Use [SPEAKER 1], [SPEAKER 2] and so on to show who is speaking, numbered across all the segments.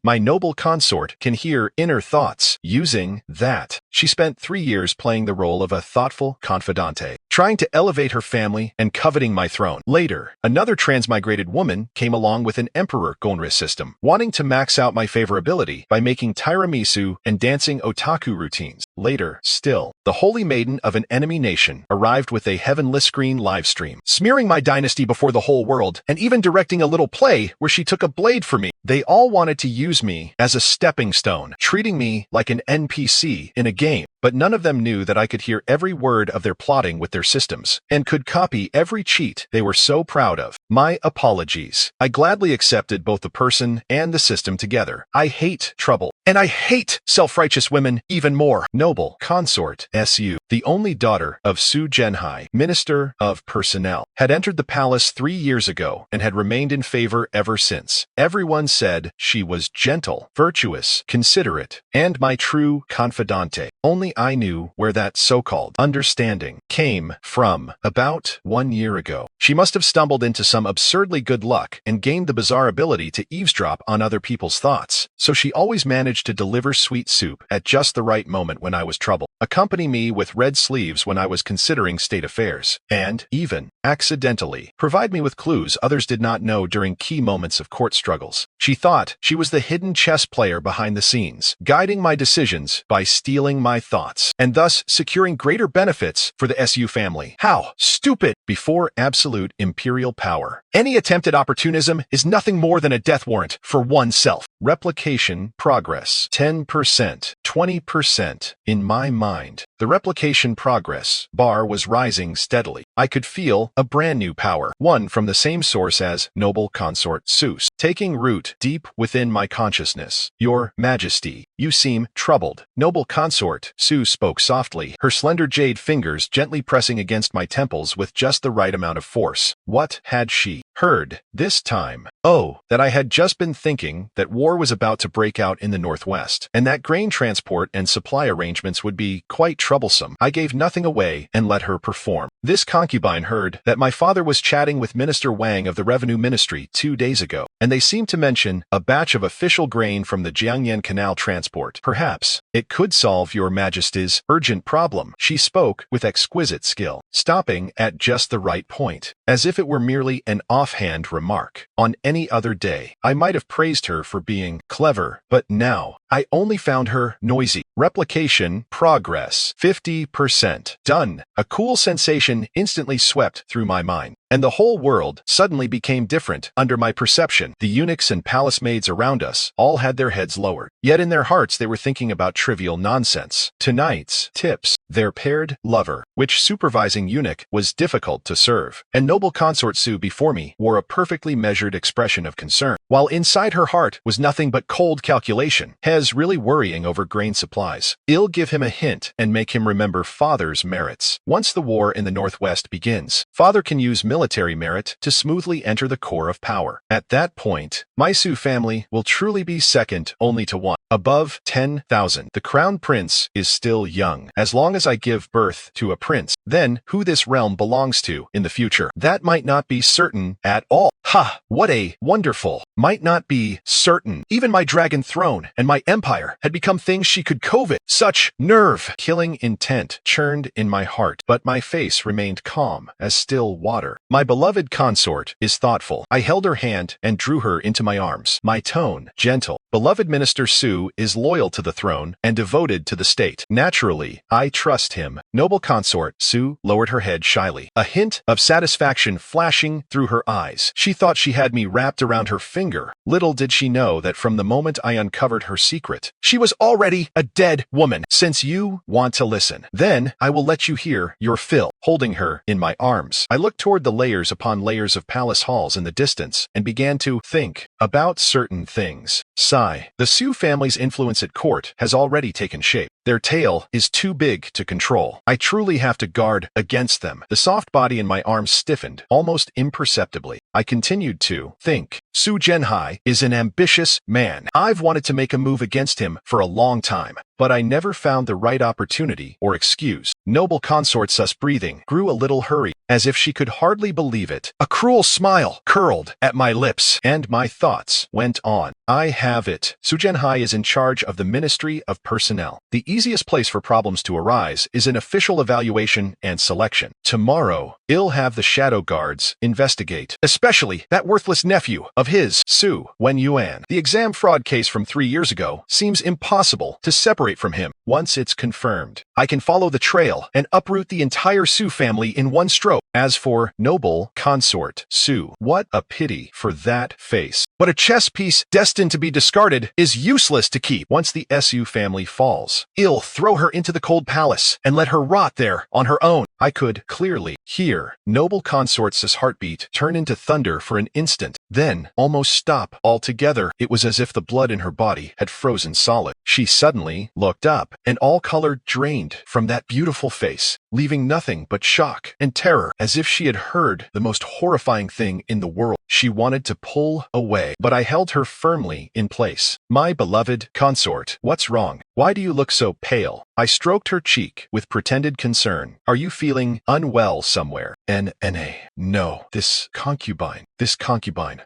[SPEAKER 1] My noble consort can hear inner thoughts. Using that, she spent 3 years playing the role of a thoughtful confidante, trying to elevate her family and coveting my throne. Later, another transmigrated woman came along with an emperor Gonra system, wanting to max out my favorability by making tiramisu and dancing otaku routines. Later, still, the holy maiden of an enemy nation arrived with a heavenless screen livestream, smearing my dynasty before the whole world, and even directing a little play where she took a blade for me. They all wanted to use me as a stepping stone, treating me like an NPC in a game. But none of them knew that I could hear every word of their plotting with their systems, and could copy every cheat they were so proud of. My apologies. I gladly accepted both the person and the system together. I hate trouble. And I hate self-righteous women even more. Noble consort Su, the only daughter of Su Genhai, Minister of Personnel, had entered the palace 3 years ago and had remained in favor ever since. Everyone said she was gentle, virtuous, considerate, and my true confidante. Only I knew where that so-called understanding came from. About 1 year ago, she must have stumbled into some absurdly good luck and gained the bizarre ability to eavesdrop on other people's thoughts. So she always managed to deliver sweet soup at just the right moment when I was troubled, accompany me with red sleeves when I was considering state affairs, and even, accidentally, provide me with clues others did not know during key moments of court struggles. She thought she was the hidden chess player behind the scenes, guiding my decisions by stealing my thoughts, and thus securing greater benefits for the SU family. How stupid! Before absolute imperial power, any attempt at opportunism is nothing more than a death warrant for oneself. Replication progress 10%, 20%. In my mind, the replication progress bar was rising steadily. I could feel a brand new power, one from the same source as noble consort Seuss, taking root deep within my consciousness. Your Majesty, you seem troubled. Noble consort Sue spoke softly, her slender jade fingers gently pressing against my temples with just the right amount of force. What had she heard this time? Oh, that I had just been thinking that war was about to break out in the northwest, and that grain transport and supply arrangements would be quite troublesome. I gave nothing away and let her perform. This concubine heard that my father was chatting with Minister Wang of the Revenue Ministry 2 days ago, and they seemed to mention a batch of official grain from the Jiangyan Canal transport. Perhaps it could solve your Majesty's urgent problem. She spoke with exquisite skill, stopping at just the right point, as if it were merely an offhand remark. On any other day, I might have praised her for being clever, but now I only found her noisy. Replication progress 50%. Done. A cool sensation instantly swept through my mind, and the whole world suddenly became different under my perception. The eunuchs and palace maids around us all had their heads lowered, yet in their hearts they were thinking about trivial nonsense. Tonight's tips. Their paired lover, which supervising eunuch was difficult to serve, and noble consort Sue before me wore a perfectly measured expression of concern, while inside her heart was nothing but cold calculation. Hez really worrying over grain supplies. I'll give him a hint and make him remember father's merits. Once the war in the northwest begins, father can use military merit to smoothly enter the core of power. At that point, my Sue family will truly be second only to one. Above 10,000. The crown prince is still young. As long as I give birth to a prince, then who this realm belongs to in the future, that might not be certain at all. Ha! What a wonderful might not be certain. Even my dragon throne and my empire had become things she could covet. Such nerve-killing intent churned in my heart, but my face remained calm as still water. My beloved consort is thoughtful. I held her hand and drew her into my arms, my tone gentle. Beloved Minister Sue is loyal to the throne and devoted to the state. Naturally, I trust him. Noble consort Sue lowered her head shyly, a hint of satisfaction flashing through her eyes. She thought she had me wrapped around her finger. Little did she know that from the moment I uncovered her secret, she was already a dead woman. Since you want to listen, then I will let you hear your fill. Holding her in my arms, I looked toward the layers upon layers of palace halls in the distance and began to think about certain things. Sigh. The Sue family's influence at court has already taken shape. Their tail is too big to control. I truly have to guard against them. The soft body in my arms stiffened, almost imperceptibly. I continued to think Su Zhenhai is an ambitious man. I've wanted to make a move against him for a long time, but I never found the right opportunity or excuse. Noble consort sus breathing grew a little hurried, as if she could hardly believe it. A cruel smile curled at my lips, and my thoughts went on. I have it. Su Zhenhai is in charge of the Ministry of Personnel. The easiest place for problems to arise is in official evaluation and selection. Tomorrow, he'll have the shadow guards investigate, especially that worthless nephew of his, Su Wenyuan. The exam fraud case from 3 years ago seems impossible to separate from him. Once it's confirmed, I can follow the trail and uproot the entire Su family in one stroke. As for noble consort Su, what a pity for that face. But a chess piece destined to be discarded is useless to keep. Once the Su family falls, I'll throw her into the cold palace and let her rot there on her own. I could clearly hear noble consort's heartbeat turn into thunder for an instant, then almost stop altogether. It was as if the blood in her body had frozen solid. She suddenly looked up, and all color drained from that beautiful face, leaving nothing but shock and terror, as if she had heard the most horrifying thing in the world. She wanted to pull away, but I held her firmly in place. My beloved consort, what's wrong? Why do you look so pale? I stroked her cheek with pretended concern. Are you feeling unwell somewhere? N.A. No, this concubine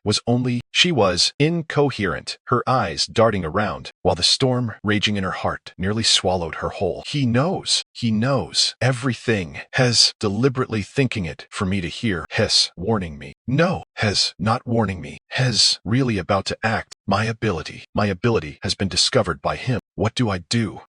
[SPEAKER 1] was only... She was incoherent, her eyes darting around, while the storm raging in her heart nearly swallowed her whole. He knows everything. Hes deliberately thinking it for me to hear. Hes warning me. No, Hes not warning me. Hes really about to act. My ability has been discovered by him. What do I do?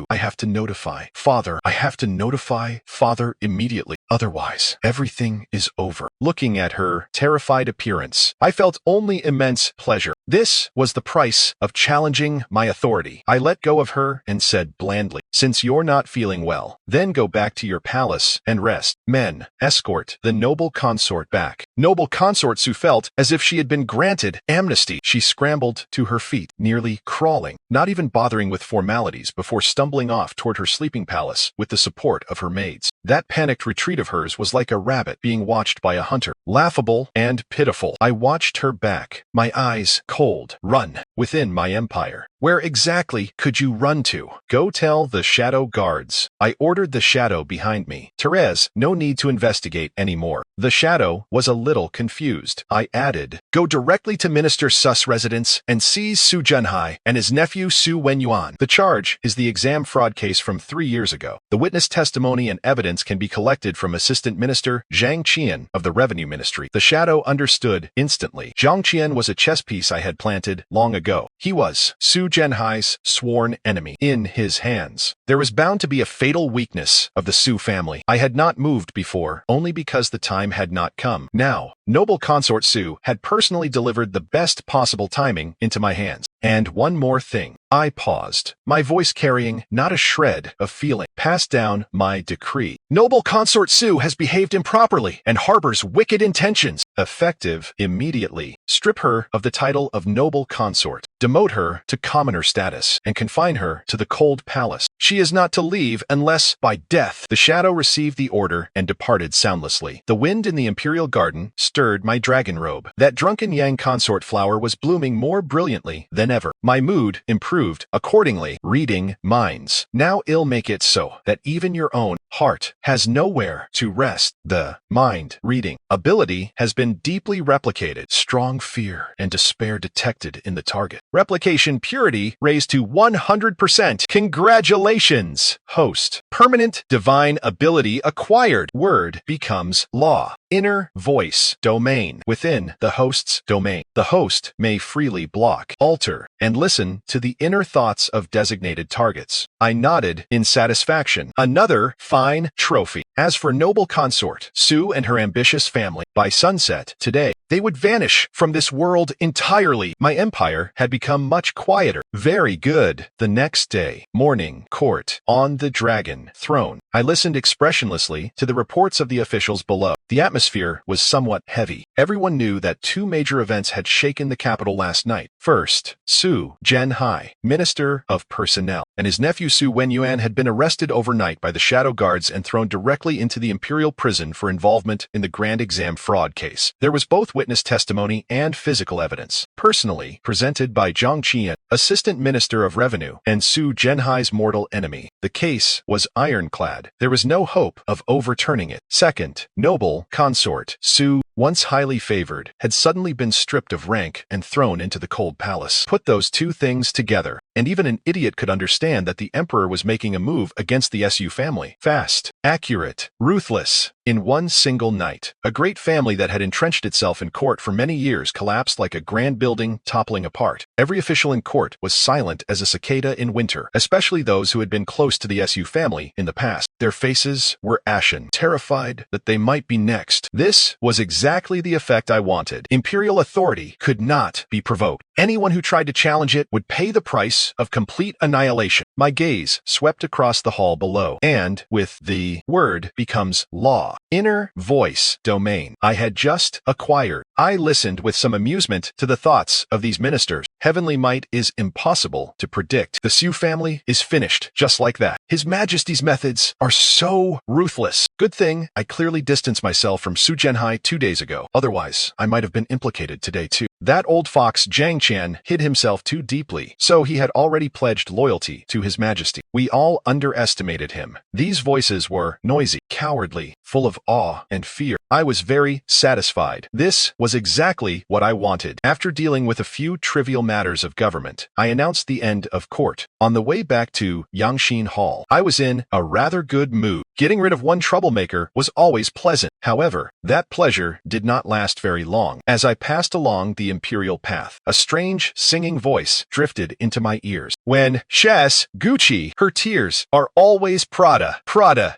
[SPEAKER 1] I have to notify Father. I have to notify Father immediately. Otherwise, everything is over. Looking at her terrified appearance, I felt only immense pleasure. This was the price of challenging my authority. I let go of her and said blandly, since you're not feeling well, then go back to your palace and rest. Men, escort the noble consort back. Noble consort Su felt as if she had been granted amnesty. She scrambled to her feet, nearly crawling, not even bothering with formalities before stumbling off toward her sleeping palace with the support of her maids. That panicked retreat of hers was like a rabbit being watched by a hunter. Laughable and pitiful, I watched her back, my eyes cold. Run within my empire. Where exactly could you run to? Go tell the shadow guards. I ordered the shadow behind me. Therese, no need to investigate anymore. The shadow was a little confused. I added, go directly to Minister Su's residence and seize Su Zhenhai and his nephew Su Wenyuan. The charge is the exam fraud case from 3 years ago. The witness testimony and evidence can be collected from Assistant Minister Zhang Qian of the Revenue Ministry. The shadow understood instantly. Zhang Qian was a chess piece I had planted long ago. He was Su Zhenhai's sworn enemy. In his hands, there was bound to be a fatal weakness of the Su family. I had not moved before, only because the time had not come. Now, noble consort Su had personally delivered the best possible timing into my hands. And one more thing. I paused, my voice carrying not a shred of feeling. Passed down my decree. Noble consort Su has behaved improperly and harbors wicked intentions. Effective immediately. Strip her of the title of noble consort. Demote her to commoner status and confine her to the cold palace. She is not to leave unless by death. The shadow received the order and departed soundlessly. The wind in the imperial garden stirred my dragon robe. That drunken yang consort flower was blooming more brilliantly than ever. My mood improved accordingly. Reading minds. Now I'll make it so that even your own heart has nowhere to rest. The mind reading ability has been deeply replicated. Strong fear and despair detected in the target. Replication purity raised to 100%. Congratulations, host. Permanent divine ability acquired. Word becomes law. Inner voice domain within the host's domain. The host may freely block, alter, and listen to the inner thoughts of designated targets. I nodded in satisfaction. Another fine trophy. As for noble consort Su and her ambitious family, by sunset today, they would vanish from this world entirely. My empire had become much quieter. Very good. The next day, morning, court, on the dragon throne. I listened expressionlessly to the reports of the officials below. The atmosphere was somewhat heavy. Everyone knew that 2 major events had shaken the capital last night. First, Su Zhenhai, Minister of Personnel, and his nephew Su Wenyuan had been arrested overnight by the shadow guards and thrown directly into the imperial prison for involvement in the grand exam fraud case. There was both witness eyewitness testimony and physical evidence. Personally presented by Zhang Qian, Assistant Minister of Revenue, and Su Zhenhai's mortal enemy. The case was ironclad. There was no hope of overturning it. Second, noble consort Su, once highly favored, had suddenly been stripped of rank and thrown into the cold palace. Put those two things together, and even an idiot could understand that the emperor was making a move against the Su family. Fast, accurate, ruthless. In one single night, a great family that had entrenched itself in court for many years collapsed like a grand building toppling apart. Every official in court was silent as a cicada in winter, especially those who had been close to the Su family in the past. Their faces were ashen, terrified that they might be next. This was exactly the effect I wanted. Imperial authority could not be provoked. Anyone who tried to challenge it would pay the price of complete annihilation. My gaze swept across the hall below, and, with the word becomes law, inner voice domain I had just acquired, I listened with some amusement to the thoughts of these ministers. Heavenly might is impossible to predict. The Su family is finished just like that. His Majesty's methods are so ruthless. Good thing I clearly distanced myself from Su Zhenhai 2 days ago. Otherwise, I might have been implicated today too. That old fox Zhang Qian hid himself too deeply, so he had already pledged loyalty to His Majesty. We all underestimated him. These voices were noisy, cowardly, full of awe and fear. I was very satisfied. This was exactly what I wanted. After dealing with a few trivial matters of government, I announced the end of court. On the way back to Yangxin Hall, I was in a rather good mood. Getting rid of one troublemaker was always pleasant. However, that pleasure did not last very long. As I passed along the imperial path, a strange singing voice drifted into my ears. When Chess, Gucci, her tears are always Prada,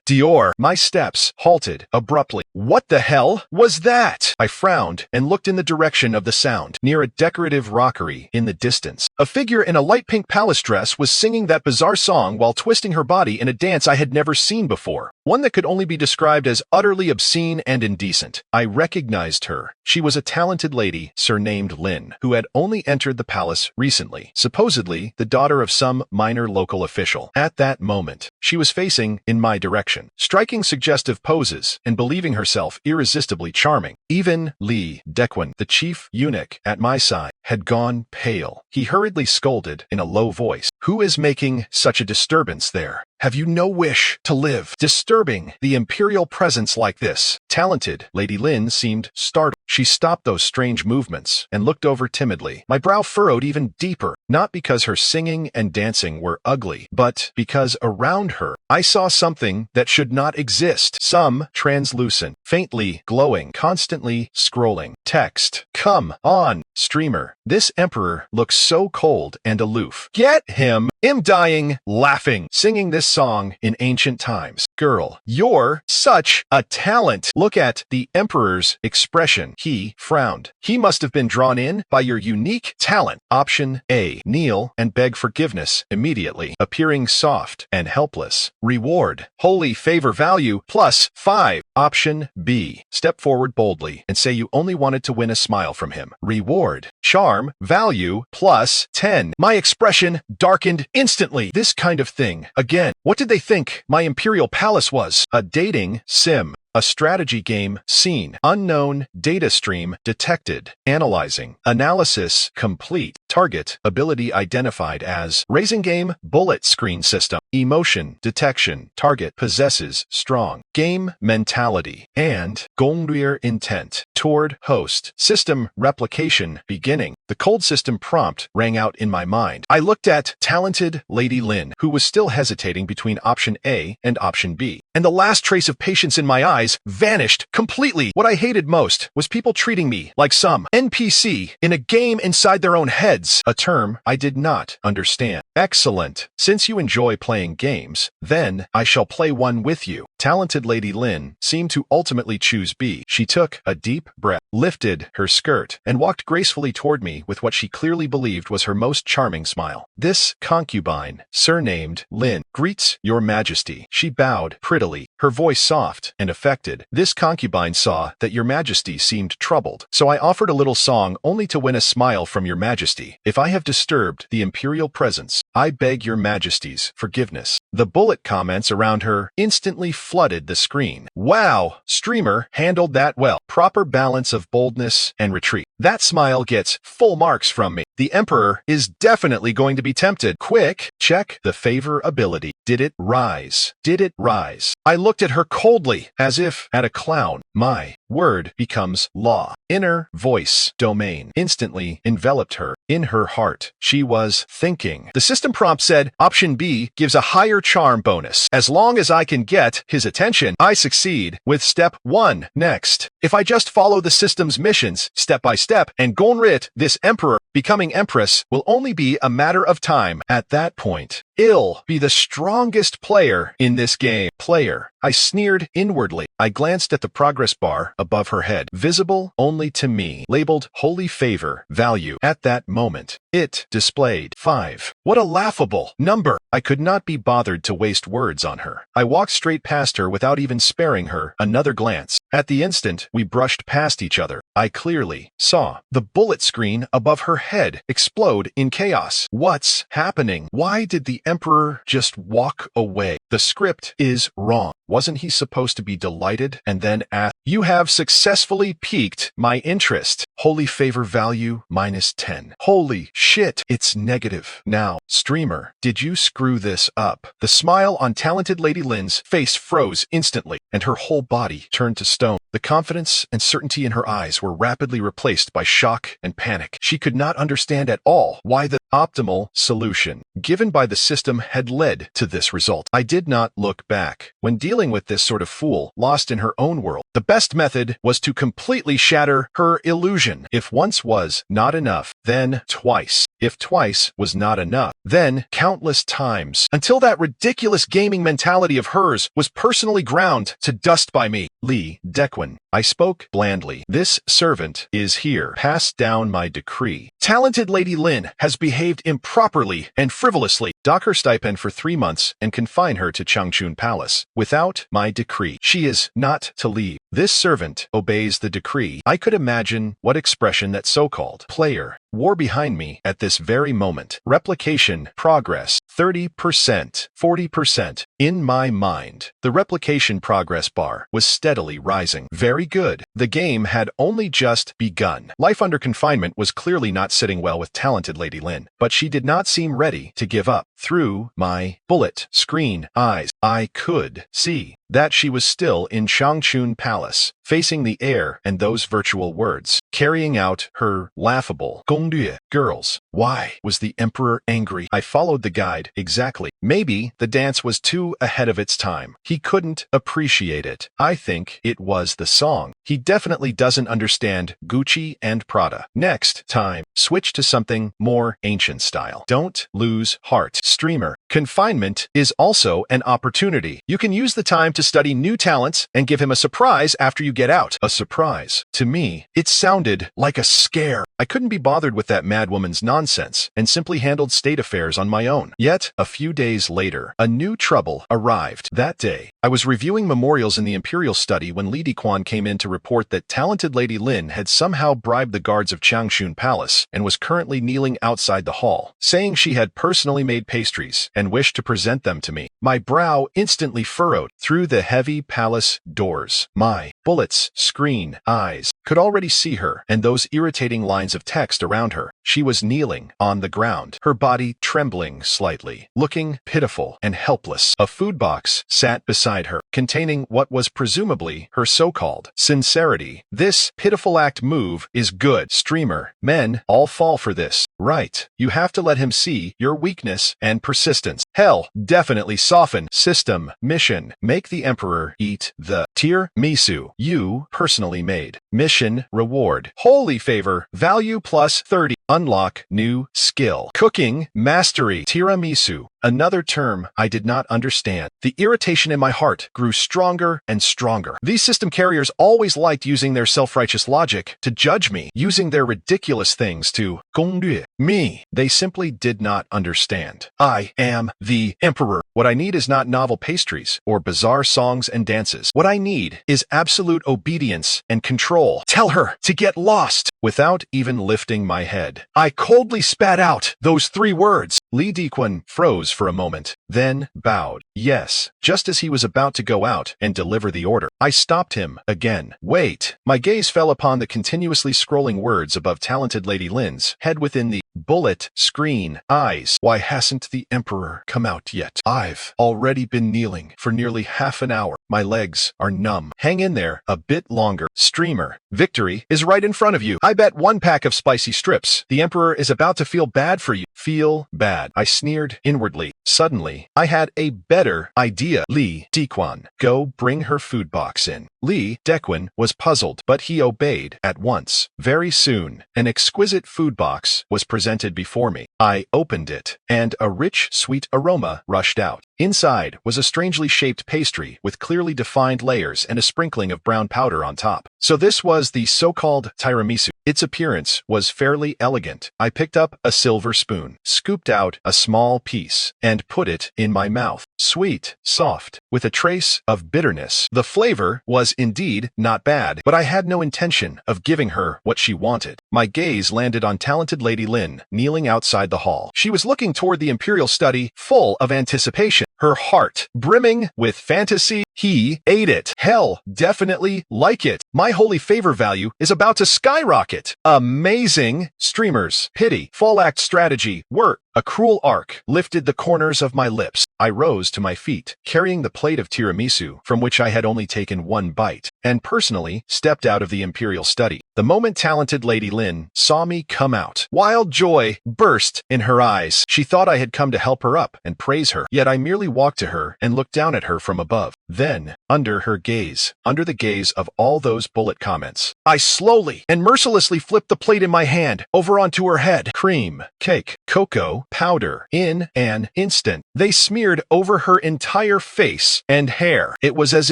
[SPEAKER 1] Dior. My steps halted abruptly. What the hell was that? I frowned and looked in the direction of the sound. Near a decorative rockery in the distance, a figure in a light pink palace dress was singing that bizarre song while twisting her body in a dance I had never seen before. One that could only be described as utterly obscene and indecent. I recognized her. She was a talented lady surnamed Lin, who had only entered the palace recently, supposedly the daughter of some minor local official. At that moment, she was facing in my direction, striking suggestive poses and believing herself irresistibly charming. Even Li Dequan, the chief eunuch at my side, had gone pale. He hurriedly scolded in a low voice, "Who is making such a disturbance there? Have you no wish to live? Disturbing the imperial presence like this?" Talented Lady Lin seemed startled. She stopped those strange movements and looked over timidly. My brow furrowed even deeper, not because her singing and dancing were ugly, but because around her I saw something that should not exist. Some translucent, faintly glowing, constantly scrolling text. Come on, streamer. This emperor looks so cold and aloof. Get him! I'm dying laughing, singing this song in ancient times. Girl, you're such a talent. Look at the emperor's expression. He frowned. He must have been drawn in by your unique talent. Option A. Kneel and beg forgiveness immediately, appearing soft and helpless. Reward. Holy favor value +5. Option B. Step forward boldly and say you only wanted to win a smile from him. Reward. Charm value +10. My expression darkened instantly. This kind of thing. Again, what did they think my imperial palace was? A dating sim. A strategy game scene. Unknown data stream detected. Analyzing. Analysis complete. Target ability identified as raising game bullet screen system. Emotion detection. Target possesses strong game mentality and Gongruer intent toward host. System replication beginning. The cold system prompt rang out in my mind. I looked at Talented Lady Lin, who was still hesitating between option A and option B, and the last trace of patience in my eyes vanished completely. What I hated most was people treating me like some NPC in a game inside their own heads, a term I did not understand. Excellent. Since you enjoy playing games, then I shall play one with you. Talented Lady Lin seemed to ultimately choose B. She took a deep breath, lifted her skirt, and walked gracefully toward me with what she clearly believed was her most charming smile. This concubine, surnamed Lin, greets your majesty. She bowed prettily, her voice soft and affected. This concubine saw that your majesty seemed troubled, so I offered a little song only to win a smile from your majesty. If I have disturbed the imperial presence, I beg your majesty's forgiveness. The bullet comments around her instantly flooded the screen. Wow, streamer handled that well. proper balance of boldness and retreat. That smile gets full marks from me. The Emperor is definitely going to be tempted. Quick, check the favorability. Did it rise? Did it rise? I looked at her coldly, as if at a clown. My word becomes law. Inner voice domain instantly enveloped her. In her heart, she was thinking. The system prompt said, Option B gives a higher charm bonus. As long as I can get his attention, I succeed with step 1. Next, if I just follow the system's missions step by step and Gonrit, this Emperor, becoming Empress, will only be a matter of time. At that point, I'll be the strongest player in this game. Player. I sneered inwardly. I glanced at the progress bar above her head, visible only to me, labeled Holy Favor Value. At that moment, it displayed 5. What a laughable number! I could not be bothered to waste words on her. I walked straight past her without even sparing her another glance. At the instant we brushed past each other, I clearly saw the bullet screen above her head explode in chaos. What's happening? Why did the Emperor just walk away? The script is wrong. Wasn't he supposed to be delighted and then ask, You have successfully piqued my interest. Holy Favor Value -10. Holy shit, it's negative. Now, streamer, did you screw this up? The smile on Talented Lady Lin's face froze instantly, and her whole body turned to stone. The confidence and certainty in her eyes were rapidly replaced by shock and panic. She could not understand at all why the optimal solution given by the system had led to this result. I did not look back. When dealing with this sort of fool, lost in her own world, the best method was to completely shatter her illusion. If once was not enough, then twice. If twice was not enough, then countless times, until that ridiculous gaming mentality of hers was personally ground to dust by me. Lee Dequan. I spoke blandly. This servant is here. Pass down my decree. Talented Lady Lin has behaved improperly and frivolously. Dock her stipend for 3 months and confine her to Changchun Palace. Without my decree, she is not to leave. This servant obeys the decree. I could imagine what expression that so-called player wore behind me at this very moment. Replication progress 30%, 40%. In my mind, the replication progress bar was steadily rising. Very good. The game had only just begun. Life under confinement was clearly not sitting well with Talented Lady Lin, but she did not seem ready to give up. Through my bullet screen eyes, I could see that she was still in Changchun Palace, facing the air and those virtual words, carrying out her laughable Gongdue. Girls, why was the Emperor angry? I followed the guide exactly. Maybe the dance was too ahead of its time. He couldn't appreciate it. I think it was the song. He definitely doesn't understand Gucci and Prada. Next time, switch to something more ancient style. Don't lose heart. Streamer, confinement is also an opportunity. You can use the time to study new talents and give him a surprise after you get out. A surprise. To me, it sounded like a scare. I couldn't be bothered with that madwoman's nonsense and simply handled state affairs on my own. Yet, a few days later, a new trouble arrived. That day, I was reviewing memorials in the Imperial Study when Li Dequan came in to report that Talented Lady Lin had somehow bribed the guards of Changchun Palace and was currently kneeling outside the hall, saying she had personally made pastries and wished to present them to me. My brow instantly furrowed. Through the heavy palace doors, my bullets screen eyes could already see her and those irritating lines of text around her. She was kneeling on the ground, her body trembling slightly, looking pitiful and helpless. A food box sat beside her, containing what was presumably her so-called sincerity. This pitiful act move is good. Streamer, men all fall for this. Right. You have to let him see your weakness and persistence. Hell, definitely soften. System, mission, make the Emperor eat the tiramisu you personally made. Mission, reward, Holy Favor, value +30. Unlock new skill. Cooking mastery. Tiramisu. Another term I did not understand. The irritation in my heart grew stronger and stronger. These system carriers always liked using their self-righteous logic to judge me, using their ridiculous things to gongdue me. They simply did not understand. I am the Emperor. What I need is not novel pastries or bizarre songs and dances. What I need is absolute obedience and control. Tell her to get lost. Without even lifting my head, I coldly spat out those 3 words. Li Diquan froze for a moment, then bowed. Yes, just as he was about to go out and deliver the order. I stopped him again. Wait. My gaze fell upon the continuously scrolling words above Talented Lady Lin's head within the bullet screen eyes. Why hasn't the Emperor come out yet? I've already been kneeling for nearly half an hour. My legs are numb. Hang in there a bit longer. Streamer, victory is right in front of you. I bet 1 pack of spicy strips. The Emperor is about to feel bad for you. Feel bad. I sneered inwardly. Suddenly, I had a better idea. Li Diquan, go bring her food box in. Li Diquan was puzzled, but he obeyed at once. Very soon, an exquisite food box was presented before me. I opened it, and a rich, sweet aroma rushed out. Inside was a strangely shaped pastry with clearly defined layers and a sprinkling of brown powder on top. So this was the so-called tiramisu. Its appearance was fairly elegant. I picked up a silver spoon, scooped out a small piece, and put it in my mouth. Sweet, soft, with a trace of bitterness. The flavor was indeed not bad, but I had no intention of giving her what she wanted. My gaze landed on Talented Lady Lin, kneeling outside the hall. She was looking toward the imperial study, full of anticipation. Her heart brimming with fantasy. He ate it. Hell, definitely like it. My holy favor value is about to skyrocket. Amazing. Streamers, pity, fall act strategy, work. A cruel arc lifted the corners of my lips. I rose to my feet, carrying the plate of tiramisu, from which I had only taken 1 bite, and personally stepped out of the imperial study. The moment Talented Lady Lin saw me come out, wild joy burst in her eyes. She thought I had come to help her up and praise her, yet I merely walked to her and looked down at her from above. Then, under her gaze, under the gaze of all those bullet comments, I slowly and mercilessly flipped the plate in my hand over onto her head. Cream, cake, cocoa, powder. In an instant, they smeared over her entire face and hair. It was as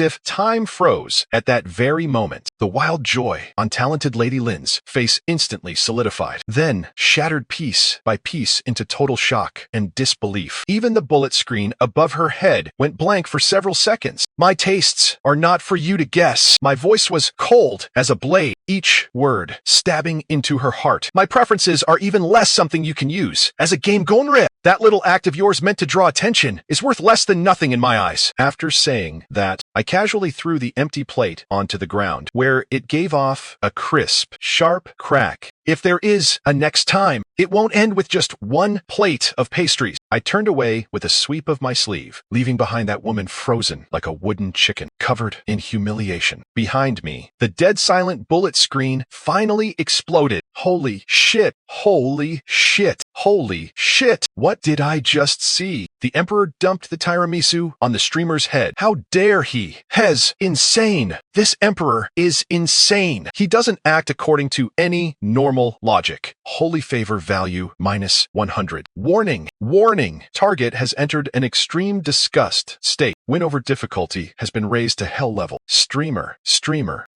[SPEAKER 1] if time froze at that very moment. The wild joy on Talented Lady Lin's face instantly solidified, then shattered piece by piece into total shock and disbelief. Even the bullet screen above her head went blank for several seconds. My tastes are not for you to guess. My voice was cold as a blade, each word stabbing into her heart. My preferences are even less something you can use as a game gonre. That little act of yours meant to draw attention is worth less than nothing in my eyes. After saying that, I casually threw the empty plate onto the ground, where it gave off a crisp, sharp crack. If there is a next time, it won't end with just 1 plate of pastries. I turned away with a sweep of my sleeve, leaving behind that woman frozen like a wooden chicken, covered in humiliation. Behind me, the dead silent bullet screen finally exploded. Holy shit! Holy shit! Holy shit! What did I just see? The Emperor dumped the tiramisu on the streamer's head. How dare he? Hez, insane! This Emperor is insane! He doesn't act according to any normal logic. Holy favor value minus 100. Warning! Warning! Target has entered an extreme disgust state. Win over difficulty has been raised to hell level. Streamer,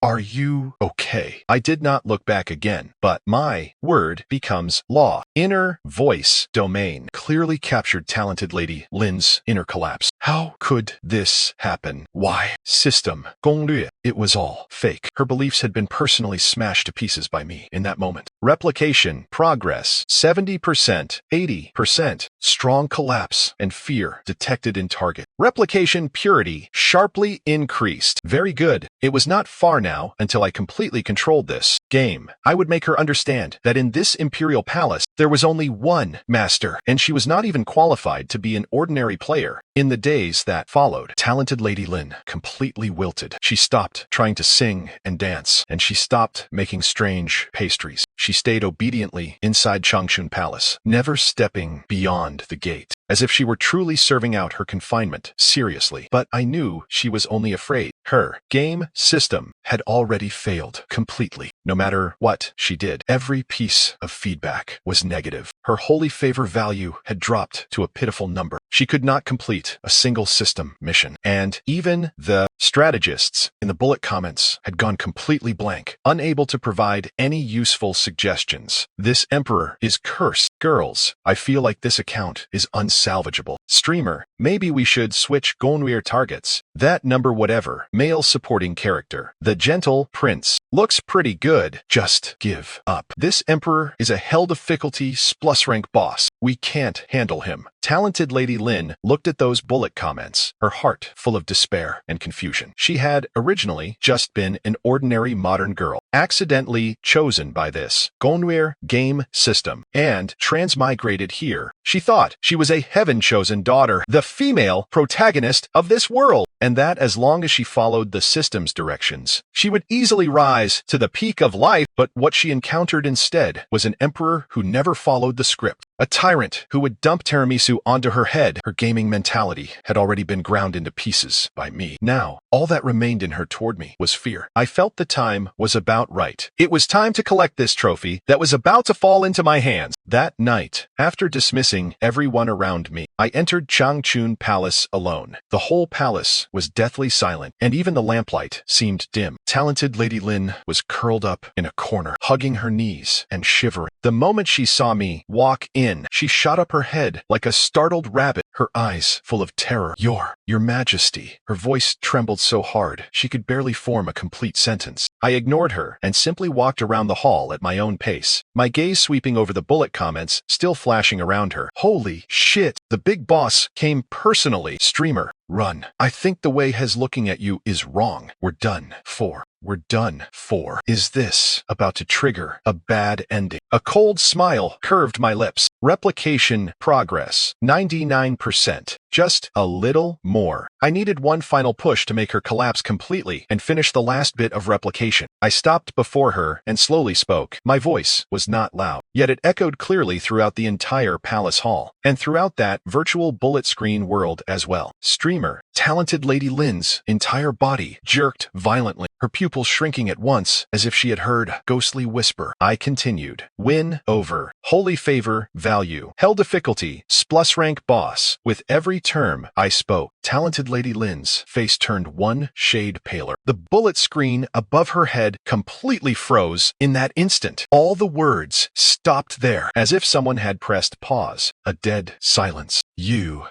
[SPEAKER 1] are you okay? I did not look back again, but my word becomes law. Inner voice domain clearly captured Talented Lady Lin's inner collapse. How could this happen? Why? System. Gonglue. It was all fake. Her beliefs had been personally smashed to pieces by me in that moment. Replication. Progress. 70%. 80%. Strong collapse and fear detected in target. Replication purity sharply increased. Very good. It was not far now until I completely controlled this game. I would make her understand that in this imperial palace, there was only one master, and she was not even qualified to be an ordinary player. In the days that followed, Talented Lady Lin completely wilted. She stopped trying to sing and dance, and she stopped making strange pastries. She stayed obediently inside Changchun Palace, never stepping beyond the gate, as if she were truly serving out her confinement seriously. But I knew she was only afraid. Her game system had already failed completely. No matter what she did, every piece of feedback was negative. Her holy favor value had dropped to a pitiful number. She could not complete a single system mission, and even the strategists in the bullet comments had gone completely blank, unable to provide any useful suggestions. This emperor is cursed. Girls, I feel like this account is unsalvageable. Streamer, maybe we should switch Gonweir targets. That number whatever, male supporting character. The gentle prince. Looks pretty good. Just give up. This emperor is a hell difficulty plus rank boss. We can't handle him. Talented Lady Lin looked at those bullet comments, her heart full of despair and confusion. She had originally just been an ordinary modern girl, accidentally chosen by this Gonweir game system and transmigrated here. She thought she was a heaven-chosen daughter, the female protagonist of this world, and that as long as she followed the system's directions, she would easily rise to the peak of life. But what she encountered instead was an emperor who never followed the script, a tyrant who would dump tiramisu onto her head. Her gaming mentality had already been ground into pieces by me. Now, all that remained in her toward me was fear. I felt the time was about right. It was time to collect this trophy that was about to fall into my hands. That night, after dismissing everyone around me, I entered Changchun Palace alone. The whole palace was deathly silent, and even the lamplight seemed dim. Talented Lady Lin was curled up in a corner, hugging her knees and shivering. The moment she saw me walk in, she shot up her head like a startled rabbit, her eyes full of terror. Your Majesty. Her voice trembled so hard she could barely form a complete sentence. I ignored her and simply walked around the hall at my own pace, my gaze sweeping over the bullet comments still flashing around her. Holy shit, the big boss came personally. Streamer, run. I think the way he's looking at you is wrong. We're done for. Is this about to trigger a bad ending? A cold smile curved my lips. Replication progress, 99%. Just a little more. I needed one final push to make her collapse completely and finish the last bit of replication. I stopped before her and slowly spoke. My voice was not loud, yet it echoed clearly throughout the entire palace hall, and throughout that virtual bullet screen world as well. Streamer, Talented Lady Lin's entire body jerked violently, her pupils shrinking at once as if she had heard a ghostly whisper. I continued. Win over. Holy favor, value. Hell difficulty, plus rank boss. With every term I spoke, Talented Lady Lin's face turned one shade paler. The bullet screen above her head completely froze in that instant. All the words stopped there, as if someone had pressed pause. A dead silence. You,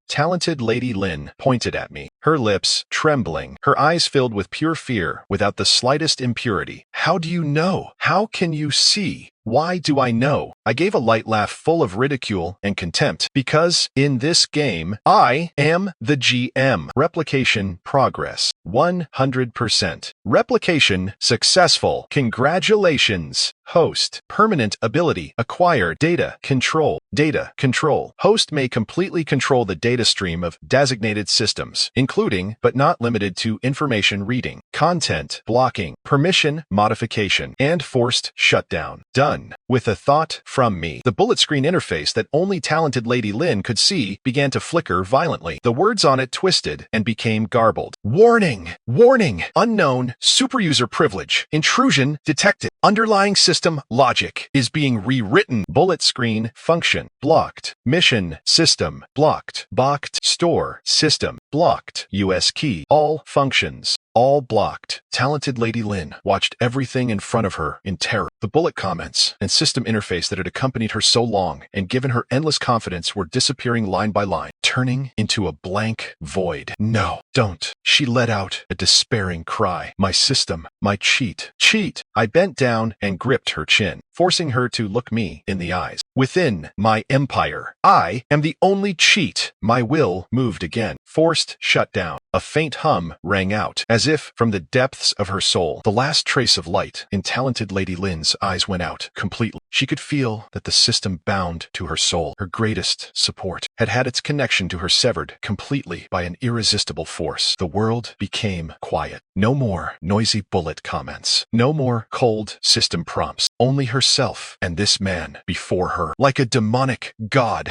[SPEAKER 1] Talented Lady Lin pointed at me, her lips trembling, her eyes filled with pure fear without the slightest impurity. How do you know? How can you see? Why do I know? I gave a light laugh full of ridicule and contempt. Because in this game, I am the GM. Replication progress, 100%. Replication successful. Congratulations. Host. Permanent ability. Acquire. Data control. Data control. Host may completely control the data stream of designated systems, including, but not limited to, information reading, content blocking, permission modification, and forced shutdown. Done. With a thought from me, the bullet screen interface that only Talented Lady Lin could see began to flicker violently. The words on it twisted and became garbled. Warning! Warning! Unknown superuser privilege. Intrusion detected. Underlying system logic is being rewritten. Bullet screen function blocked. Mission system blocked. Blocked. Store system blocked. US key. All functions all blocked. Talented Lady Lin watched everything in front of her in terror. The bullet comments and system interface that had accompanied her so long and given her endless confidence were disappearing line by line, turning into a blank void. No, don't. She let out a despairing cry. My system, my cheat. Cheat! I bent down and gripped her chin, forcing her to look me in the eyes. Within my empire, I am the only cheat. My will moved again. Forced shutdown. A faint hum rang out, as if from the depths of her soul. The last trace of light in Talented Lady Lin's eyes went out completely. She could feel that the system bound to her soul, her greatest support, had had its connection to her severed completely by an irresistible force. The world became quiet. No more noisy bullet comments. No more cold system prompts. Only herself and this man before her, like a demonic god.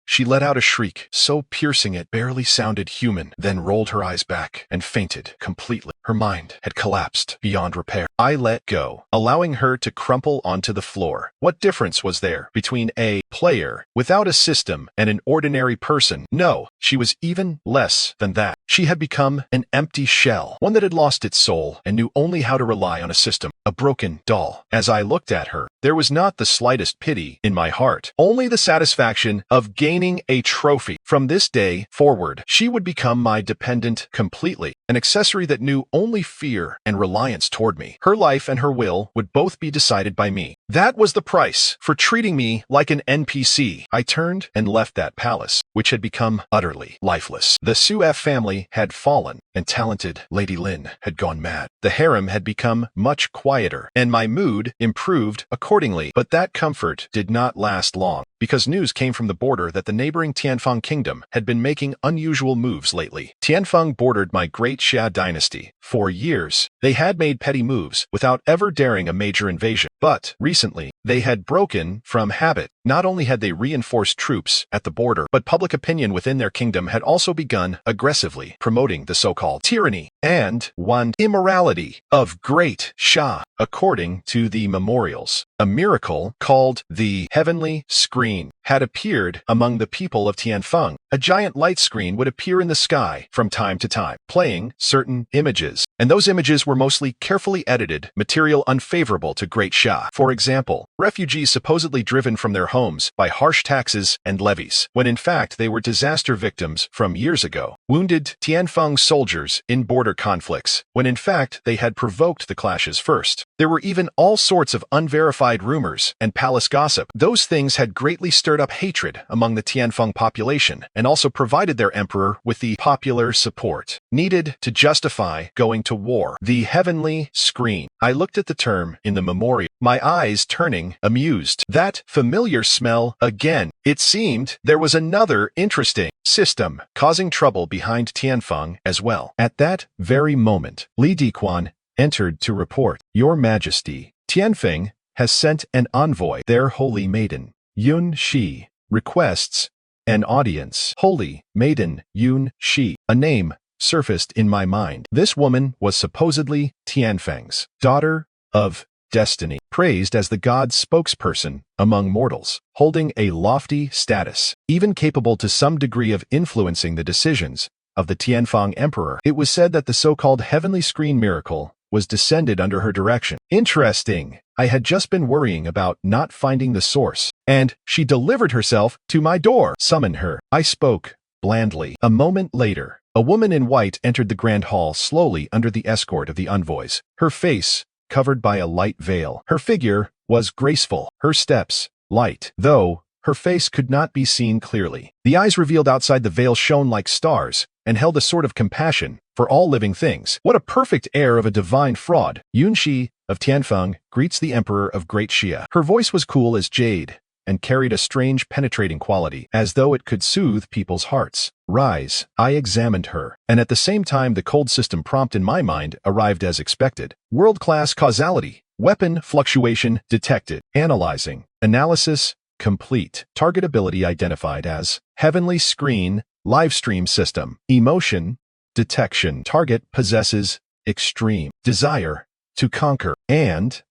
[SPEAKER 1] She let out a shriek, so piercing it barely sounded human, then rolled her eyes back and fainted completely. Her mind had collapsed beyond repair. I let go, allowing her to crumple onto the floor. What difference was there between a player, without a system, and an ordinary person. No, she was even less than that. She had become an empty shell, one that had lost its soul and knew only how to rely on a system, a broken doll. As I looked at her, there was not the slightest pity in my heart, only the satisfaction of gaining a trophy. From this day forward, she would become my dependent completely, an accessory that knew only fear and reliance toward me. Her life and her will would both be decided by me. That was the price for treating me like an NPC. I turned and left that palace, which had become utterly lifeless. The Suef family had fallen, and Talented Lady Lin had gone mad. The harem had become much quieter, and my mood improved accordingly. But that comfort did not last long, because news came from the border that the neighboring Tianfeng kingdom had been making unusual moves lately. Tianfeng bordered my great Xia dynasty. For years, they had made petty moves without ever daring a major invasion. But recently, they had broken from habit. Not only had they reinforced troops at the border, but public opinion within their kingdom had also begun aggressively promoting the so-called tyranny and immorality of Great Xia. According to the memorials, a miracle called the Heavenly Screen had appeared among the people of Tianfeng. A giant light screen would appear in the sky from time to time, playing certain images, and those images were mostly carefully edited material unfavorable to Great Xia. For example, refugees supposedly driven from their homes by harsh taxes and levies, when in fact they were disaster victims from years ago. Wounded Tianfeng soldiers in border conflicts, when in fact they had provoked the clashes first. There were even all sorts of unverified rumors and palace gossip. Those things had greatly stirred up hatred among the Tianfeng population, and also provided their emperor with the popular support needed to justify going to war. The Heavenly Screen. I looked at the term in the memorial, my eyes turning amused. That familiar smell again. It seemed there was another interesting system causing trouble behind Tianfeng as well. At that very moment, Li Diquan entered to report, "Your Majesty, Tianfeng has sent an envoy. Their holy maiden, Yun Shi, requests an audience." Holy maiden Yun Shi. A name surfaced in my mind. This woman was supposedly Tianfeng's daughter of destiny, praised as the god's spokesperson among mortals, holding a lofty status, even capable to some degree of influencing the decisions of the Tianfeng emperor. It was said that the so-called Heavenly Screen miracle was descended under her direction. Interesting. I had just been worrying about not finding the source, and she delivered herself to my door. Summon her. I spoke blandly. A moment later, a woman in white entered the grand hall slowly under the escort of the envoys, her face covered by a light veil. Her figure was graceful, her steps light, though her face could not be seen clearly. The eyes revealed outside the veil shone like stars and held a sort of compassion for all living things. What a perfect air of a divine fraud. Yun Shi of Tianfeng greets the emperor of Great Xia. Her voice was cool as jade and carried a strange penetrating quality, as though it could soothe people's hearts. Rise. I examined her, and at the same time the cold system prompt in my mind arrived as expected. World-class causality. Weapon fluctuation detected. Analyzing. Analysis complete. Targetability identified as Heavenly Screen Livestream System. Emotion detection. Target possesses extreme desire to conquer and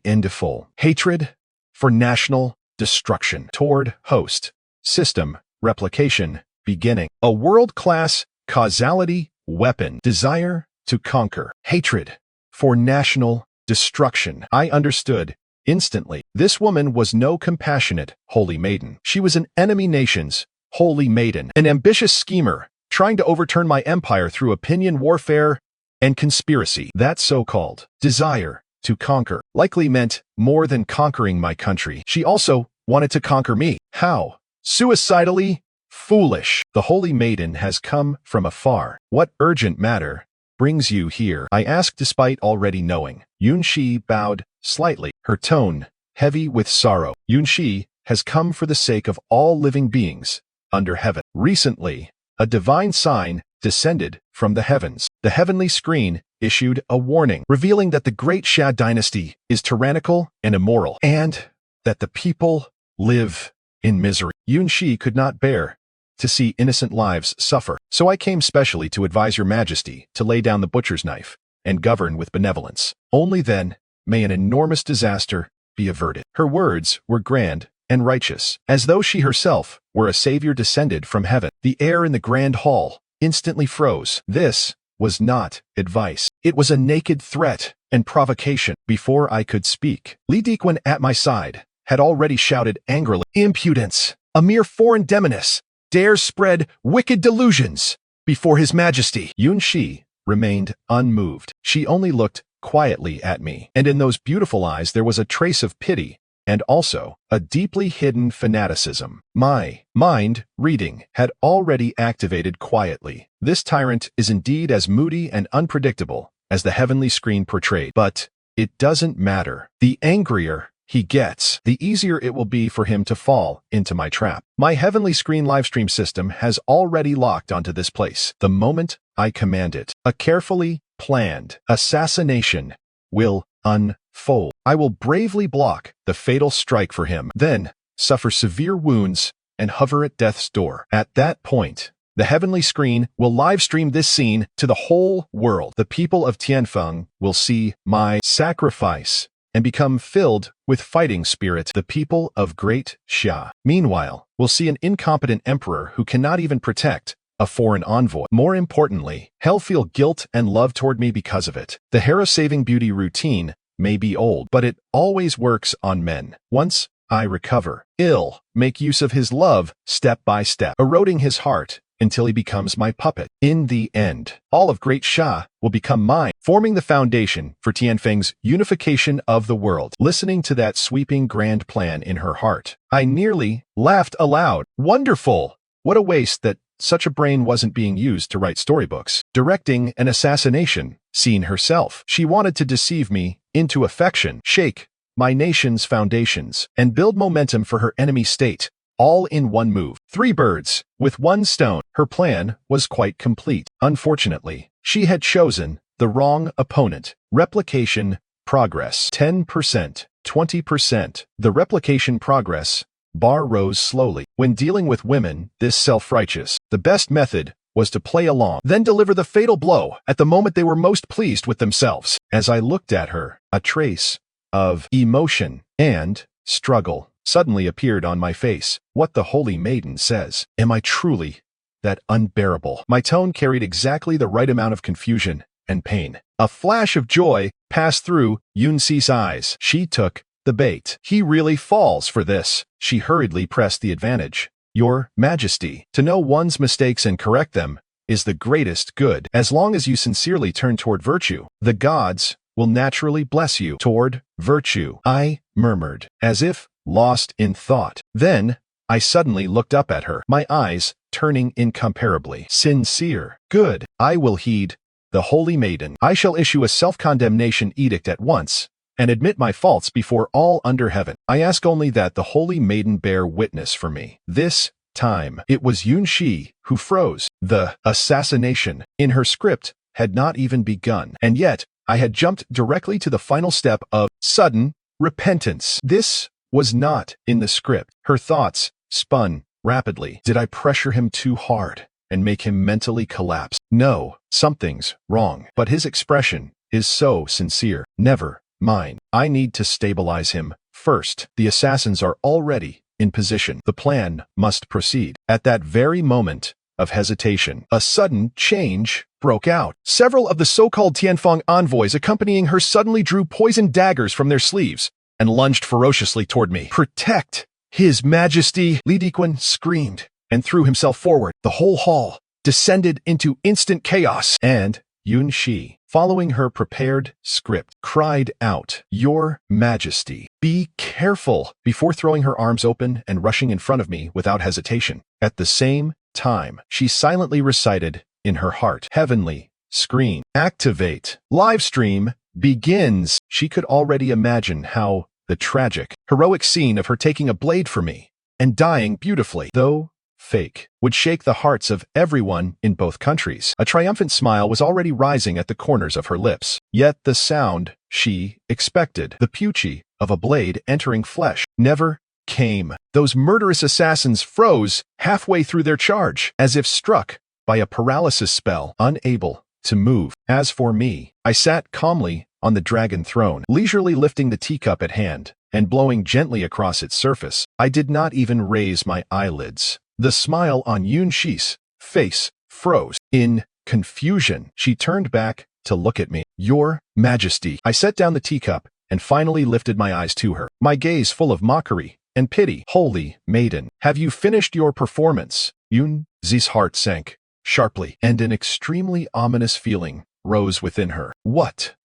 [SPEAKER 1] endful hatred for national destruction toward host system replication beginning. A world-class causality weapon. Desire to conquer. Hatred for national destruction. I understood instantly. This woman was no compassionate holy maiden. She was an enemy nation's holy maiden, an ambitious schemer trying to overturn my empire through opinion warfare and conspiracy. That so-called desire to conquer likely meant more than conquering my country. She also wanted to conquer me. How? Suicidally foolish. The holy maiden has come from afar. What urgent matter brings you here? I asked despite already knowing. Yun Shi bowed slightly, her tone heavy with sorrow. Yun Shi has come for the sake of all living beings under heaven. Recently, a divine sign descended from the heavens. The Heavenly Screen issued a warning, revealing that the Great Xia dynasty is tyrannical and immoral, and that the people live in misery. Yun Shi could not bear to see innocent lives suffer, so I came specially to advise your majesty to lay down the butcher's knife and govern with benevolence. Only then may an enormous disaster be averted. Her words were grand and righteous, as though she herself were a savior descended from heaven. The air in the grand hall instantly froze. This was not advice. It was a naked threat and provocation. Before I could speak, Li Diquan at my side had already shouted angrily, "Impudence! A mere foreign demoness dares spread wicked delusions before His Majesty." Yun Shi remained unmoved. She only looked quietly at me, and in those beautiful eyes there was a trace of pity and also a deeply hidden fanaticism. My mind reading had already activated quietly. This tyrant is indeed as moody and unpredictable as the heavenly screen portrayed, but it doesn't matter. The angrier he gets, the easier it will be for him to fall into my trap. My heavenly screen livestream system has already locked onto this place. The moment I command it, a carefully planned assassination will unfold. I will bravely block the fatal strike for him, then suffer severe wounds and hover at death's door. At that point, the heavenly screen will live stream this scene to the whole world. The people of Tianfeng will see my sacrifice and become filled with fighting spirit. The people of Great Xia, meanwhile, will see an incompetent emperor who cannot even protect a foreign envoy. More importantly, he'll feel guilt and love toward me because of it. The hero-saving beauty routine may be old, but it always works on men. Once I recover, I'll make use of his love step by step, eroding his heart until he becomes my puppet. In the end, all of Great Xia will become mine, forming the foundation for Tianfeng's unification of the world. Listening to that sweeping grand plan in her heart, I nearly laughed aloud. Wonderful! What a waste that such a brain wasn't being used to write storybooks. Directing an assassination scene herself, she wanted to deceive me into affection, shake my nation's foundations, and build momentum for her enemy state, all in one move. 3 birds with 1 stone. Her plan was quite complete. Unfortunately, she had chosen the wrong opponent. Replication progress 10%, 20%. The replication progress bar rose slowly. When dealing with women this self-righteous, the best method was to play along, then deliver the fatal blow at the moment they were most pleased with themselves. As I looked at her, a trace of emotion and struggle suddenly appeared on my face. What the holy maiden says. Am I truly that unbearable? My tone carried exactly the right amount of confusion and pain. A flash of joy passed through Yun Xi's eyes. She took the bait. He really falls for this. She hurriedly pressed the advantage. Your Majesty, to know one's mistakes and correct them is the greatest good. As long as you sincerely turn toward virtue, the gods will naturally bless you toward virtue. I murmured, as if lost in thought. Then I suddenly looked up at her, my eyes turning incomparably sincere. Good. I will heed the holy maiden. I shall issue a self-condemnation edict at once and admit my faults before all under heaven. I ask only that the holy maiden bear witness for me. This time, it was Yun Shi who froze. The assassination in her script had not even begun, and yet I had jumped directly to the final step of sudden repentance. This was not in the script. Her thoughts spun rapidly. Did I pressure him too hard and make him mentally collapse? No, something's wrong. But his expression is so sincere. Never mind. I need to stabilize him first. The assassins are already in position. The plan must proceed. At that very moment of hesitation, a sudden change broke out. Several of the so-called Tianfeng envoys accompanying her suddenly drew poisoned daggers from their sleeves and lunged ferociously toward me. Protect His Majesty! Li Diquan screamed and threw himself forward. The whole hall descended into instant chaos, and Yun Shi, following her prepared script, cried out, Your Majesty, be careful, before throwing her arms open and rushing in front of me without hesitation. At the same time, she silently recited in her heart, Heavenly screen, activate, live stream begins. She could already imagine how the tragic, heroic scene of her taking a blade for me and dying beautifully, though fake, would shake the hearts of everyone in both countries. A triumphant smile was already rising at the corners of her lips. Yet the sound she expected, the pucci of a blade entering flesh, never came. Those murderous assassins froze halfway through their charge, as if struck by a paralysis spell, unable to move. As for me, I sat calmly on the dragon throne, leisurely lifting the teacup at hand, and blowing gently across its surface. I did not even raise my eyelids. The smile on Yunshi's face froze. In confusion, she turned back to look at me. "Your Majesty." I set down the teacup and finally lifted my eyes to her, my gaze full of mockery and pity. "Holy maiden, have you finished your performance?" Yunzi's heart sank sharply, and an extremely ominous feeling rose within her. What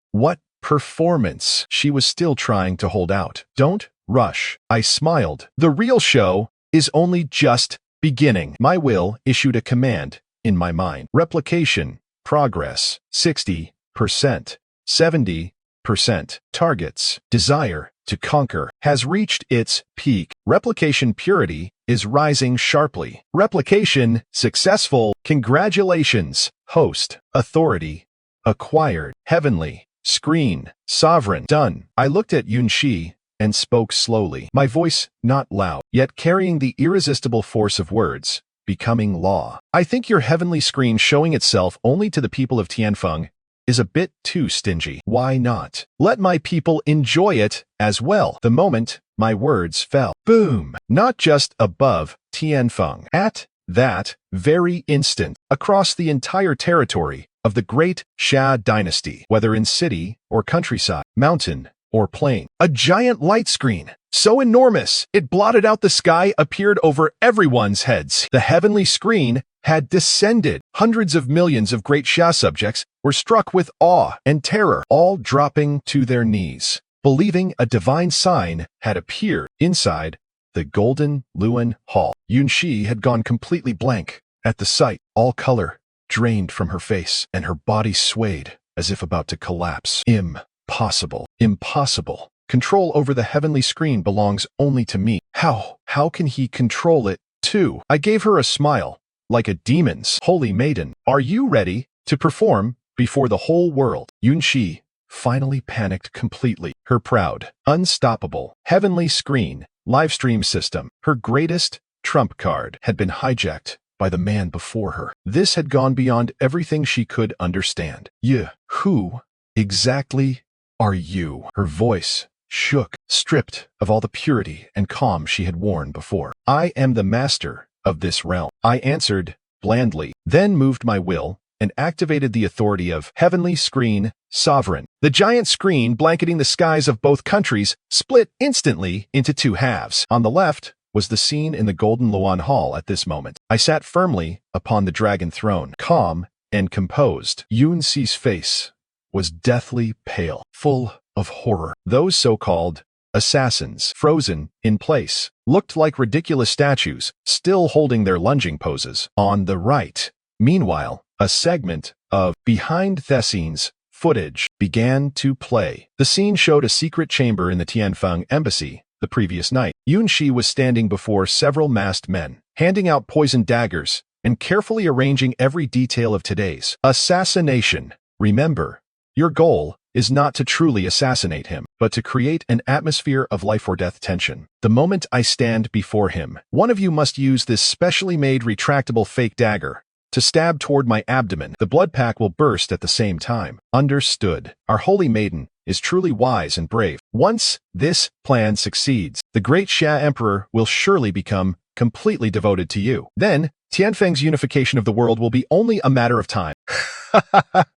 [SPEAKER 1] performance? She was still trying to hold out. "Don't rush." I smiled. "The real show is only just beginning." My will issued a command in my mind. Replication progress 60%, 70%. Targets desire to conquer has reached its peak. Replication purity is rising sharply. Replication successful. Congratulations. Host authority acquired. Heavenly screen sovereign done. I looked at Yunshi and spoke slowly, my voice not loud, yet carrying the irresistible force of words, becoming law. "I think your heavenly screen showing itself only to the people of Tianfeng is a bit too stingy. Why not let my people enjoy it as well?" The moment my words fell, boom, not just above Tianfeng. At that very instant, across the entire territory of the great Xia dynasty, whether in city or countryside, mountain or plain, a giant light screen, so enormous it blotted out the sky, appeared over everyone's heads. The heavenly screen had descended. Hundreds of millions of great Xia subjects were struck with awe and terror, all dropping to their knees, believing a divine sign had appeared. Inside the Golden Luan Hall, Yunshi had gone completely blank at the sight. All color drained from her face, and her body swayed as if about to collapse. Impossible. Impossible. Control over the heavenly screen belongs only to me. How can he control it too? I gave her a smile, like a demon's. "Holy maiden, are you ready to perform before the whole world?" Yunshi finally panicked completely. Her proud, unstoppable, heavenly screen livestream system, her greatest trump card, had been hijacked by the man before her. This had gone beyond everything she could understand. Who exactly are you?" Her voice shook, stripped of all the purity and calm she had worn before. "I am the master of this realm," I answered blandly, then moved my will and activated the authority of Heavenly Screen Sovereign. The giant screen blanketing the skies of both countries split instantly into two halves. On the left was the scene in the Golden Luan Hall at this moment. I sat firmly upon the dragon throne, calm and composed. Yunxi's face was deathly pale, full of horror. Those so-called assassins, frozen in place, looked like ridiculous statues, still holding their lunging poses. On the right, meanwhile, a segment of behind the scenes footage began to play. The scene showed a secret chamber in the Tianfeng embassy the previous night. Yunshi was standing before several masked men, handing out poisoned daggers and carefully arranging every detail of today's assassination. Remember, your goal is not to truly assassinate him, but to create an atmosphere of life or death tension. The moment I stand before him, one of you must use this specially made retractable fake dagger to stab toward my abdomen. The blood pack will burst at the same time. Understood. Our holy maiden is truly wise and brave. Once this plan succeeds, the great Xia Emperor will surely become completely devoted to you. Then, Tianfeng's unification of the world will be only a matter of time.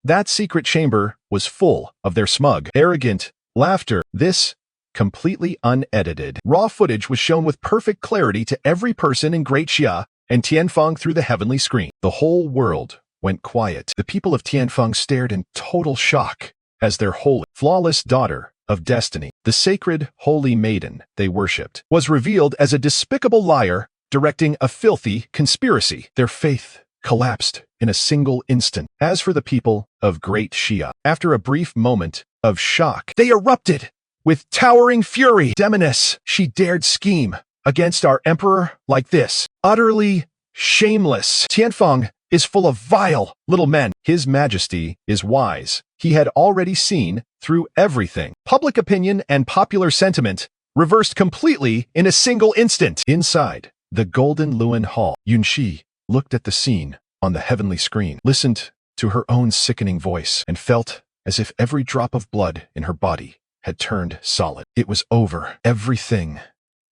[SPEAKER 1] That secret chamber was full of their smug, arrogant laughter. This completely unedited, raw footage was shown with perfect clarity to every person in Great Xia and Tianfeng through the heavenly screen. The whole world went quiet. The people of Tianfeng stared in total shock as their holy, flawless daughter of destiny, the sacred holy maiden they worshipped, was revealed as a despicable liar directing a filthy conspiracy. Their faith collapsed in a single instant. As for the people of Great Xia, after a brief moment of shock, they erupted with towering fury. Demoness, she dared scheme against our emperor like this. Utterly shameless. Tianfeng is full of vile little men. His Majesty is wise. He had already seen through everything. Public opinion and popular sentiment reversed completely in a single instant. Inside the Golden Luan Hall, Yunshi looked at the scene on the heavenly screen, listened to her own sickening voice, and felt as if every drop of blood in her body had turned solid. It was over. Everything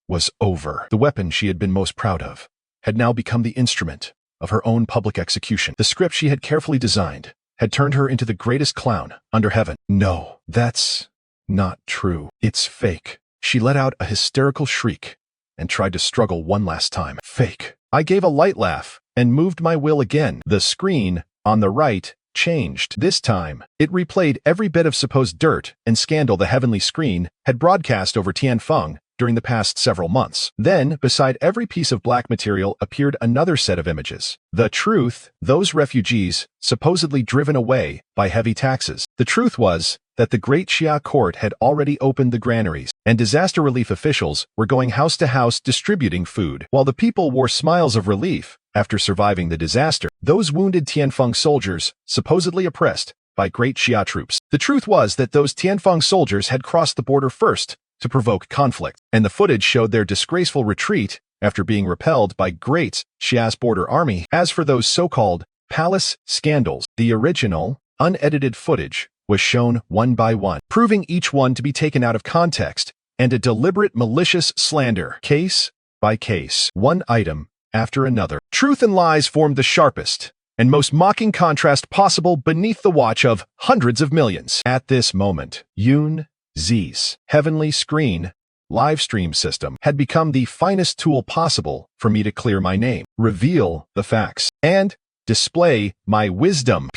[SPEAKER 1] was over. The weapon she had been most proud of had now become the instrument of her own public execution. The script she had carefully designed had turned her into the greatest clown under heaven. No, that's not true. It's fake. She let out a hysterical shriek and tried to struggle one last time. Fake. I gave a light laugh and moved my will again. The screen on the right changed. This time, it replayed every bit of supposed dirt and scandal the heavenly screen had broadcast over Tianfeng during the past several months. Then, beside every piece of black material appeared another set of images. The truth, those refugees supposedly driven away by heavy taxes. The truth was that the Great Xia court had already opened the granaries, and disaster relief officials were going house to house distributing food. While the people wore smiles of relief after surviving the disaster, those wounded Tianfeng soldiers, supposedly oppressed by Great Xia troops. The truth was that those Tianfeng soldiers had crossed the border first to provoke conflict, and the footage showed their disgraceful retreat after being repelled by Great Xia's border army. As for those so-called palace scandals, the original, unedited footage was shown one by one, proving each one to be taken out of context and a deliberate malicious slander, case by case, one item after another. Truth and lies formed the sharpest and most mocking contrast possible beneath the watch of hundreds of millions. At this moment, Yun Zi's heavenly screen live stream system had become the finest tool possible for me to clear my name, reveal the facts, and display my wisdom.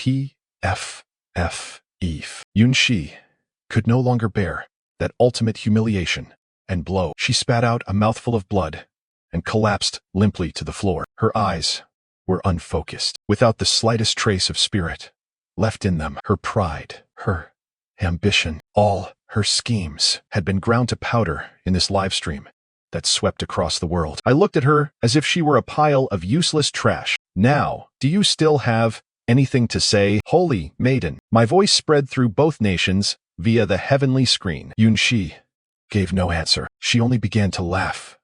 [SPEAKER 1] Yun Shi could no longer bear that ultimate humiliation and blow. She spat out a mouthful of blood and collapsed limply to the floor. Her eyes were unfocused, without the slightest trace of spirit left in them. Her pride, her ambition, all her schemes had been ground to powder in this live stream that swept across the world. I looked at her as if she were a pile of useless trash. Now, do you still have anything to say, holy maiden? My voice spread through both nations via the heavenly screen. Yun Shi gave no answer. She only began to laugh,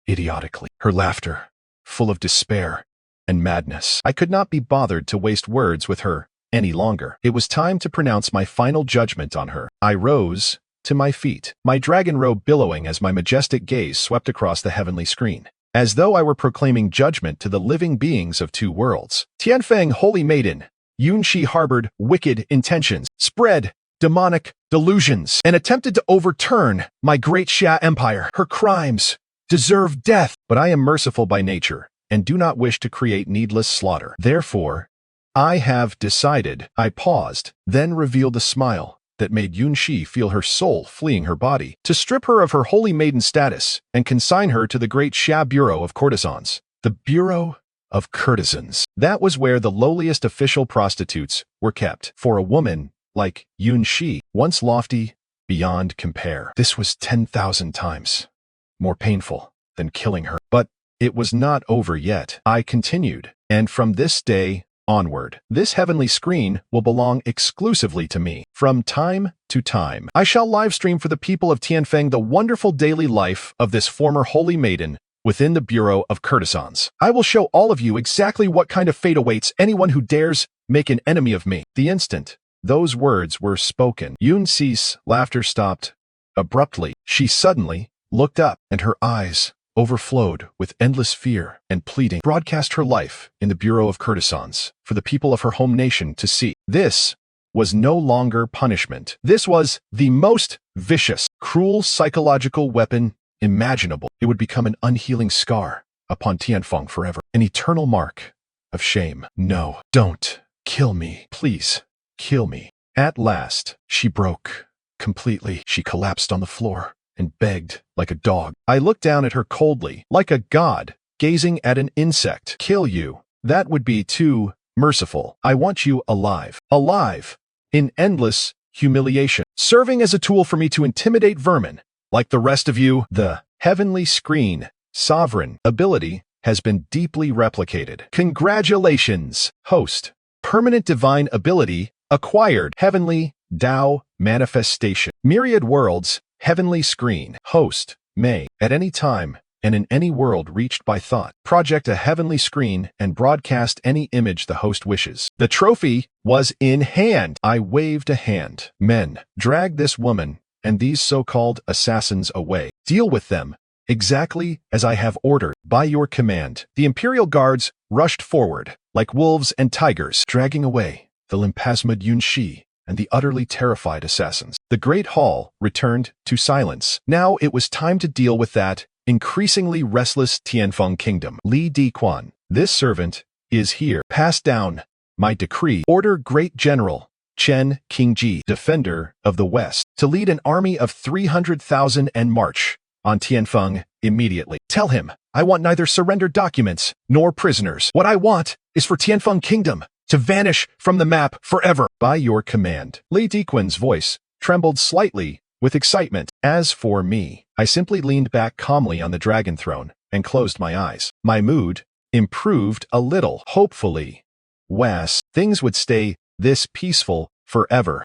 [SPEAKER 1] idiotically. Her laughter, full of despair and madness. I could not be bothered to waste words with her any longer. It was time to pronounce my final judgment on her. I rose to my feet, my dragon robe billowing as my majestic gaze swept across the heavenly screen, as though I were proclaiming judgment to the living beings of two worlds. Tianfeng, holy maiden, Yun Shi harbored wicked intentions, spread demonic delusions, and attempted to overturn my Great Xia Empire. Her crimes deserve death, but I am merciful by nature and do not wish to create needless slaughter. Therefore, I have decided. I paused, then revealed a smile that made Yun Shi feel her soul fleeing her body, to strip her of her holy maiden status and consign her to the Great Xia Bureau of Courtesans. The Bureau of Courtesans. That was where the lowliest official prostitutes were kept. For a woman like Yun Shi, once lofty beyond compare, this was 10,000 times more painful than killing her. But it was not over yet. I continued, and from this day onward, this heavenly screen will belong exclusively to me. From time to time, I shall livestream for the people of Tianfeng the wonderful daily life of this former holy maiden within the Bureau of Courtesans. I will show all of you exactly what kind of fate awaits anyone who dares make an enemy of me. The instant those words were spoken, Yun Xi's laughter stopped abruptly. She suddenly looked up, and her eyes overflowed with endless fear and pleading, broadcast her life in the Bureau of Courtesans for the people of her home nation to see. This was no longer punishment. This was the most vicious, cruel psychological weapon imaginable. It would become an unhealing scar upon Tianfeng forever, an eternal mark of shame. No, don't kill me. Please, kill me. At last, she broke completely. She collapsed on the floor and begged like a dog. I looked down at her coldly, like a god gazing at an insect. Kill you? That would be too merciful. I want you alive. Alive, in endless humiliation, serving as a tool for me to intimidate vermin like the rest of you. The heavenly screen sovereign ability has been deeply replicated. Congratulations, host. Permanent divine ability acquired. Heavenly Tao manifestation. Myriad worlds. Heavenly screen. Host may, at any time and in any world reached by thought, project a heavenly screen and broadcast any image the host wishes. The trophy was in hand. I waved a hand. Men, drag this woman and these so-called assassins away. Deal with them, exactly as I have ordered. By your command, the Imperial Guards rushed forward, like wolves and tigers, dragging away the limpasmid Yunshi and the utterly terrified assassins. The Great Hall returned to silence. Now it was time to deal with that increasingly restless Tianfeng kingdom. Li Diquan, this servant is here. Pass down my decree. Order Great General Chen Qingji, defender of the West, to lead an army of 300,000 and march on Tianfeng immediately. Tell him, I want neither surrender documents nor prisoners. What I want is for Tianfeng Kingdom to vanish from the map forever. By your command. Li Diquan's voice trembled slightly with excitement. As for me, I simply leaned back calmly on the dragon throne and closed my eyes. My mood improved a little. Hopefully, things would stay this peaceful forever.